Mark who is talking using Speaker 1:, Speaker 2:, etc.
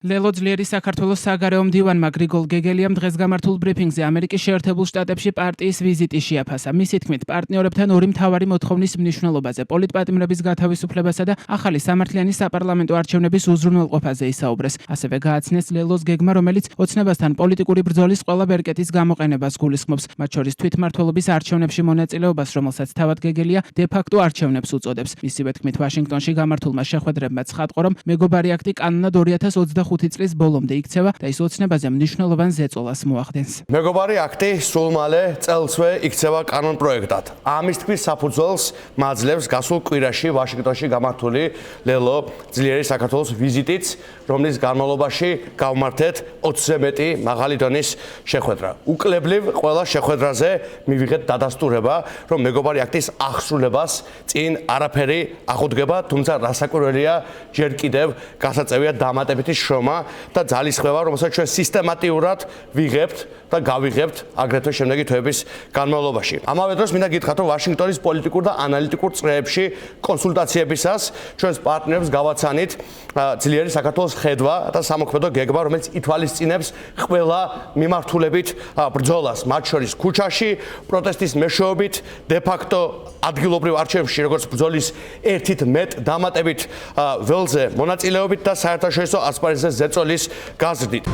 Speaker 1: ლელო ძლიერი საქართველოს საგარეო მდივანმა გრიგოლ გეგელიამ დღეს გამართულ ბრიფინგზე ამერიკის შეერთებულ შტატებში პარტიის ვიზიტი შეაფასა. მისი თქმით, პარტნიორებთან ორი მთავარი მოთხოვნის მნიშვნელობაზე, პოლიტპატიმრების გათავისუფლებასა და ახალი სამართლიანი საპარლამენტო არჩევნების უზრუნველყოფაზე ისაუბრეს. ასევე გააცნეს ლელოს გეგმა, რომელიც ოცნებასთან პოლიტიკური ბრძოლის ყველა ბერკეტის გამოყენებას გულისხმობს, მათ შორის თვითმმართველობის არჩევნებში მონაწილეობას, რომელსაც თავად გეგელია დე-ფაქტო არჩევნებს უწოდებს. მისივე თქმით, ვაშინგტონში გამართულმა შეხვედრებმა ცხადყო, რომ მეგობარი აქტი კანონად 2025 წლის ბოლომდე იქცევა და ის ოცნებაზე მნიშვნელოვან ზეწოლას მოახდენს.
Speaker 2: მეგობარი აქტი სულ მალე წელსვე იქცევა კანონ პროექტად. ამის თქვის საფუძველს მაძლევს გასულ კვირაში ვაშინგტონში გამართული ლელო ძლიერი საქართველოს ვიზიტიც, რომლის განმავლობაში გავმართეთ 20-ზე მეტი მაღალი დონის შეხვედრა. უკლებლივ ყველა შეხვედრაზე მივიღეთ დადასტურება, რომ მეგობარი აქტის აღსრულებას წინ არაფერი აღუდგება, თუმცა რასაკვირველია, ჯერ კიდევ გასაწევია დამატებითი შრომა და ძალისხმევა, რომელსაც ჩვენ სისტემატიურად ვიღებთ და გავიღებთ აგრეთვე შემდეგი თვეების განმავლობაში. ამავე დროს მინდა გითხრათ, რომ ვაშინგტონის პოლიტიკურ და ანალიტიკურ წრეებში კონსულტაციებისას ჩვენს პარტნიორებს გავაცანით ძლიერი საქართველოს ხედვა და სამოქმედო გეგმა, რომელიც ითვალისწინებს ყველა მიმართულებით ბრძოლას, მათ შორის ქუჩაში, პროტესტის მეშვეობით, დე-ფაქტო ადგილობრივ არჩევნებში, როგორც ბრძოლის ერთით მეტ დამატებით ველზე მონაწილეობით და საერთაშორისო ასპარეზზე ზეწოლის გაზრდით.